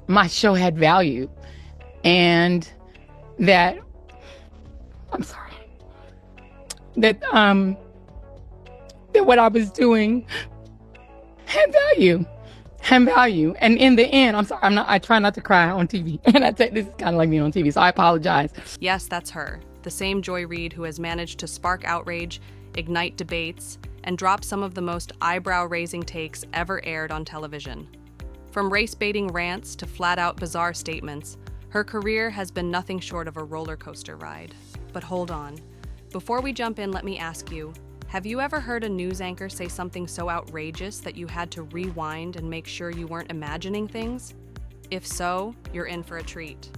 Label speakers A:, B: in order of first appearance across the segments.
A: my show had value, and that, I'm sorry, that that what I was doing had value. And in the end, I'm sorry, I try not to cry on TV. And this is kind of like me on TV, so I apologize.
B: Yes, that's her, the same Joy Reid who has managed to spark outrage, ignite debates, and drop some of the most eyebrow-raising takes ever aired on television. From race-baiting rants to flat-out bizarre statements, her career has been nothing short of a roller coaster ride. But hold on. Before we jump in, let me ask you, have you ever heard a news anchor say something so outrageous that you had to rewind and make sure you weren't imagining things? If so, you're in for a treat.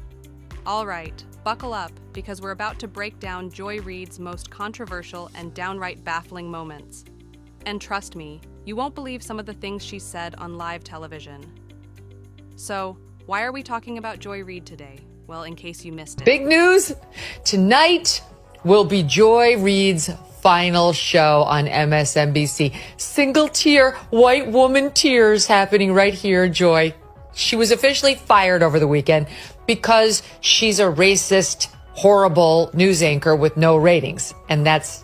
B: All right, buckle up, because we're about to break down Joy Reid's most controversial and downright baffling moments. And trust me, you won't believe some of the things she said on live television. So, why are we talking about Joy Reid today? Well, in case you missed it.
C: Big news! Tonight will be Joy Reid's final show on MSNBC. Single tear, white woman tears happening right here, Joy. She was officially fired over the weekend because she's a racist, horrible news anchor with no ratings. And that's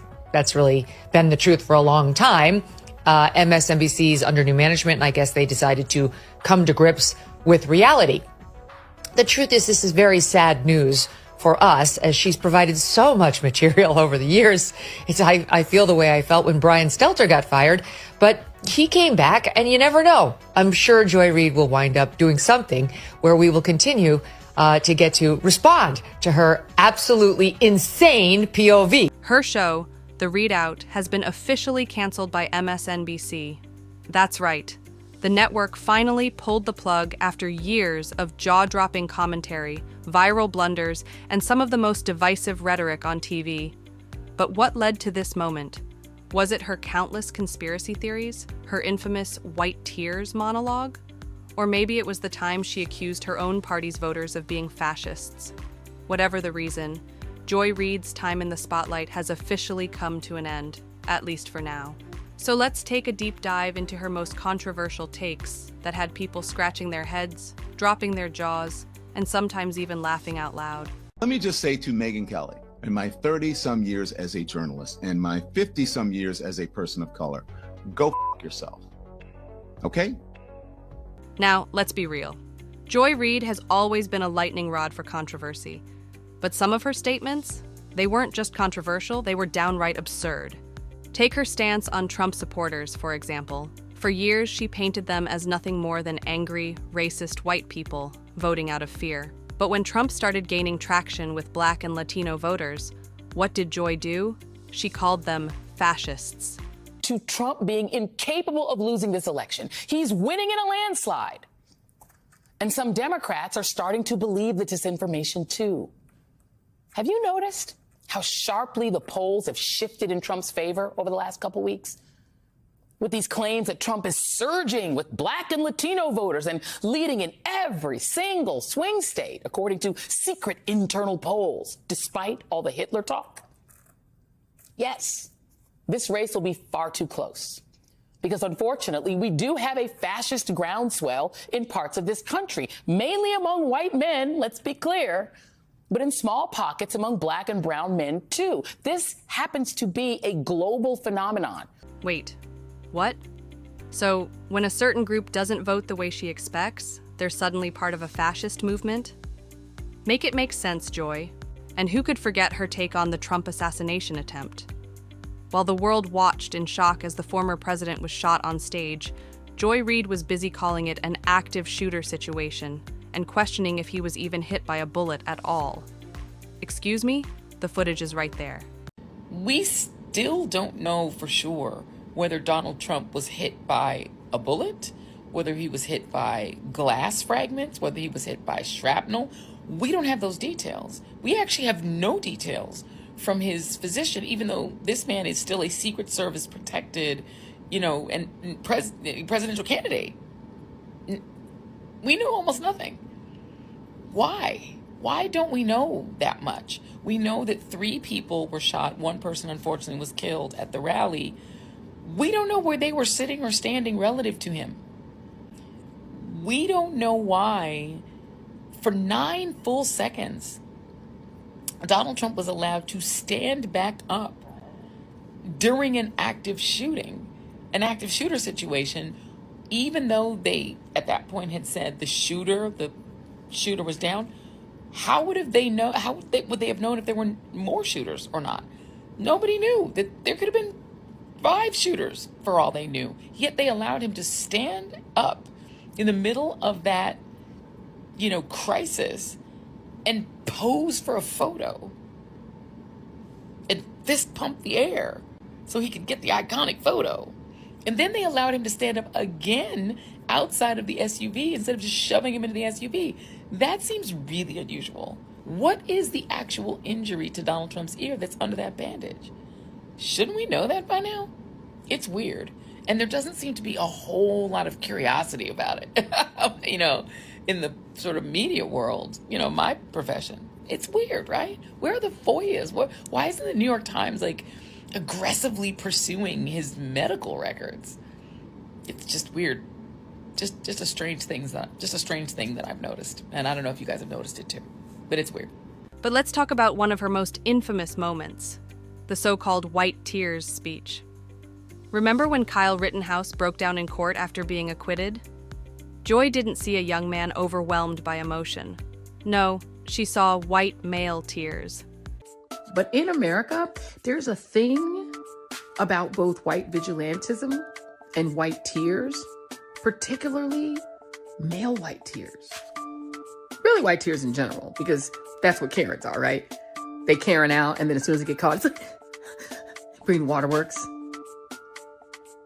C: really been the truth for a long time. MSNBC's under new management, and I guess they decided to come to grips with reality. The truth is, this is very sad news for us, as she's provided so much material over the years. I feel the way I felt when Brian Stelter got fired, but he came back, and you never know. I'm sure Joy Reid will wind up doing something where we will continue to get to respond to her absolutely insane POV.
B: Her show, The Reid Out, has been officially canceled by MSNBC. That's right. The network finally pulled the plug after years of jaw-dropping commentary, viral blunders, and some of the most divisive rhetoric on TV. But what led to this moment? Was it her countless conspiracy theories? Her infamous white tears monologue? Or maybe it was the time she accused her own party's voters of being fascists? Whatever the reason, Joy Reid's time in the spotlight has officially come to an end, at least for now. So let's take a deep dive into her most controversial takes that had people scratching their heads, dropping their jaws, and sometimes even laughing out loud.
D: Let me just say to Megyn Kelly, in my 30-some years as a journalist and my 50-some years as a person of color, go f*** yourself. Okay?
B: Now, let's be real. Joy Reid has always been a lightning rod for controversy. But some of her statements, they weren't just controversial, they were downright absurd. Take her stance on Trump supporters, for example. For years, she painted them as nothing more than angry, racist white people voting out of fear. But when Trump started gaining traction with Black and Latino voters, what did Joy do? She called them fascists.
E: To Trump being incapable of losing this election. He's winning in a landslide. And some Democrats are starting to believe the disinformation, too. Have you noticed how sharply the polls have shifted in Trump's favor over the last couple weeks? With these claims that Trump is surging with Black and Latino voters and leading in every single swing state, according to secret internal polls, despite all the Hitler talk. Yes, this race will be far too close. Because unfortunately, we do have a fascist groundswell in parts of this country, mainly among white men, let's be clear, but in small pockets among Black and brown men, too. This happens to be a global phenomenon.
B: Wait, what? So, when a certain group doesn't vote the way she expects, they're suddenly part of a fascist movement? Make it make sense, Joy. And who could forget her take on the Trump assassination attempt? While the world watched in shock as the former president was shot on stage, Joy Reid was busy calling it an active shooter situation and questioning if he was even hit by a bullet at all. Excuse me? The footage is right there.
F: We still don't know for sure whether Donald Trump was hit by a bullet, whether he was hit by glass fragments, whether he was hit by shrapnel. We don't have those details. We actually have no details from his physician, even though this man is still a Secret Service protected, and presidential candidate. We knew almost nothing. Why? Why don't we know that much? We know that 3 people were shot. 1 person, unfortunately, was killed at the rally. We don't know where they were sitting or standing relative to him. We don't know why For 9 full seconds, Donald Trump was allowed to stand back up during an active shooter situation, even though they, at that point, had said the shooter was down. How would they have known if there were more shooters or not? Nobody knew. That there could have been 5 shooters for all they knew. Yet they allowed him to stand up in the middle of that, crisis and pose for a photo and fist pump the air so he could get the iconic photo. And then they allowed him to stand up again outside of the SUV instead of just shoving him into the SUV. That seems really unusual. What is the actual injury to Donald Trump's ear that's under that bandage? Shouldn't we know that by now? It's weird. And there doesn't seem to be a whole lot of curiosity about it, in the sort of media world, my profession. It's weird, right? Where are the FOIAs? Why isn't the New York Times aggressively pursuing his medical records? It's just weird. Just a strange thing that I've noticed. And I don't know if you guys have noticed it too, but it's weird.
B: But let's talk about one of her most infamous moments, the so-called white tears speech. Remember when Kyle Rittenhouse broke down in court after being acquitted? Joy didn't see a young man overwhelmed by emotion. No, she saw white male tears.
G: But in America, there's a thing about both white vigilantism and white tears, particularly male white tears. Really white tears in general, because that's what Karens are, right? They Karen out, and then as soon as they get caught, it's like, green waterworks.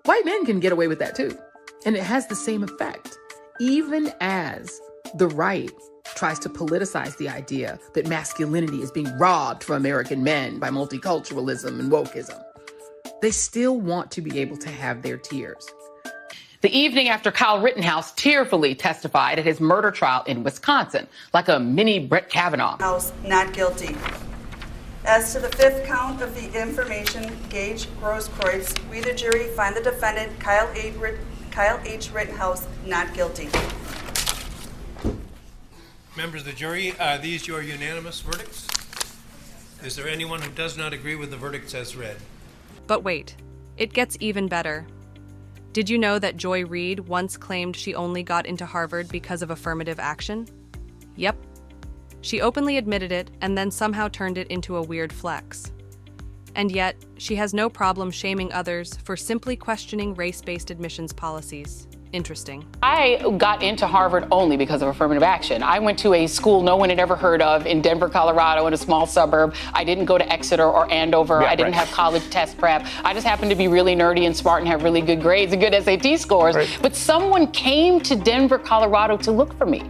G: White men can get away with that too. And it has the same effect. Even as the right tries to politicize the idea that masculinity is being robbed from American men by multiculturalism and wokeism, they still want to be able to have their tears.
E: The evening after Kyle Rittenhouse tearfully testified at his murder trial in Wisconsin, like a mini Brett Kavanaugh.
H: House not guilty. As to the 5th count of the information, Gage Grosskreutz, we the jury find the defendant, Kyle H. Rittenhouse, not guilty.
I: Members of the jury, are these your unanimous verdicts? Is there anyone who does not agree with the verdicts as read?
B: But wait, it gets even better. Did you know that Joy Reid once claimed she only got into Harvard because of affirmative action? Yep. She openly admitted it and then somehow turned it into a weird flex. And yet, she has no problem shaming others for simply questioning race-based admissions policies. Interesting.
E: I got into Harvard only because of affirmative action. I went to a school no one had ever heard of in Denver, Colorado, in a small suburb. I didn't go to Exeter or Andover. I didn't have college test prep. I just happened to be really nerdy and smart and have really good grades and good SAT scores. But someone came to Denver, Colorado to look for me.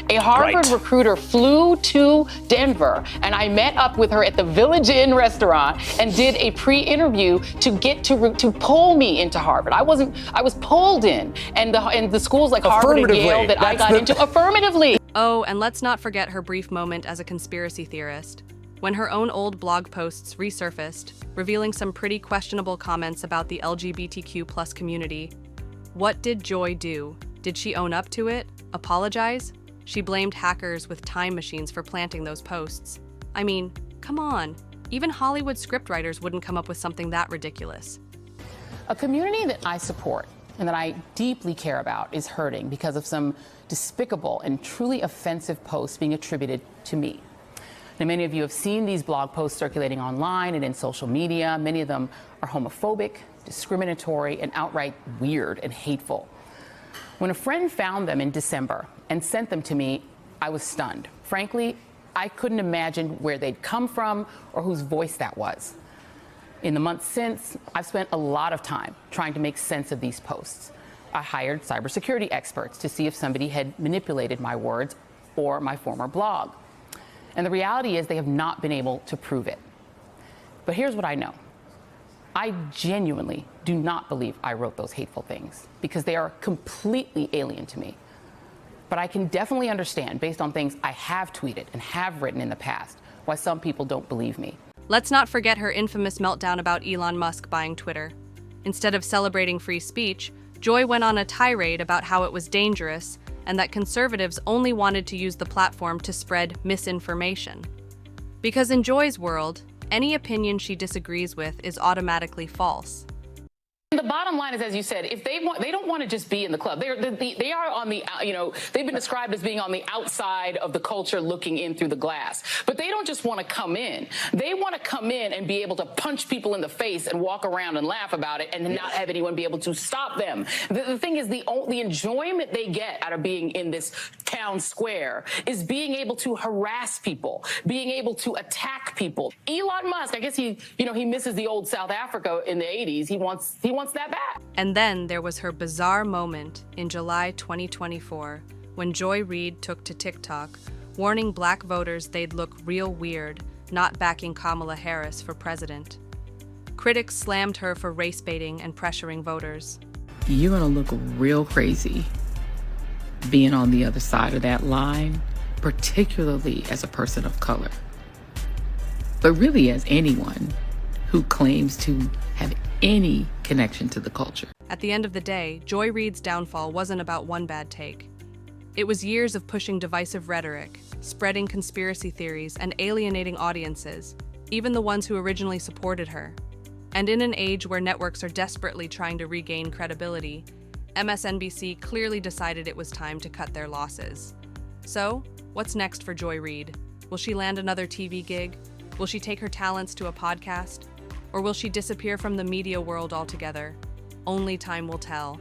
E: A Harvard recruiter flew to Denver, and I met up with her at the Village Inn restaurant and did a pre-interview to pull me into Harvard. I was pulled in, and the schools like Harvard and Yale that I got into affirmatively.
B: Oh, and let's not forget her brief moment as a conspiracy theorist, when her own old blog posts resurfaced, revealing some pretty questionable comments about the LGBTQ+ community. What did Joy do? Did she own up to it? Apologize? She blamed hackers with time machines for planting those posts. I mean, come on. Even Hollywood scriptwriters wouldn't come up with something that ridiculous.
E: A community that I support and that I deeply care about is hurting because of some despicable and truly offensive posts being attributed to me. Now, many of you have seen these blog posts circulating online and in social media. Many of them are homophobic, discriminatory, and outright weird and hateful. When a friend found them in December and sent them to me, I was stunned. Frankly, I couldn't imagine where they'd come from or whose voice that was. In the months since, I've spent a lot of time trying to make sense of these posts. I hired cybersecurity experts to see if somebody had manipulated my words or my former blog. And the reality is they have not been able to prove it. But here's what I know. I genuinely do not believe I wrote those hateful things because they are completely alien to me. But I can definitely understand, based on things I have tweeted and have written in the past, why some people don't believe me.
B: Let's not forget her infamous meltdown about Elon Musk buying Twitter. Instead of celebrating free speech, Joy went on a tirade about how it was dangerous and that conservatives only wanted to use the platform to spread misinformation. Because in Joy's world, any opinion she disagrees with is automatically false.
E: The bottom line is, as you said, if they don't want to just be in the club. They are on the, they've been described as being on the outside of the culture looking in through the glass. But they don't just want to come in. They want to come in and be able to punch people in the face and walk around and laugh about it and not have anyone be able to stop them. The thing is, the enjoyment they get out of being in this town square is being able to harass people, being able to attack people. Elon Musk, I guess he misses the old South Africa in the 80s. He wants that back.
B: And then there was her bizarre moment in July 2024 when Joy Reid took to TikTok, warning black voters they'd look real weird not backing Kamala Harris for president. Critics slammed her for race baiting and pressuring voters.
G: You're going to look real crazy being on the other side of that line, particularly as a person of color, but really as anyone who claims to have any connection to the culture.
B: At the end of the day, Joy Reid's downfall wasn't about one bad take. It was years of pushing divisive rhetoric, spreading conspiracy theories, and alienating audiences, even the ones who originally supported her. And in an age where networks are desperately trying to regain credibility, MSNBC clearly decided it was time to cut their losses. So, what's next for Joy Reid? Will she land another TV gig? Will she take her talents to a podcast? Or will she disappear from the media world altogether? Only time will tell.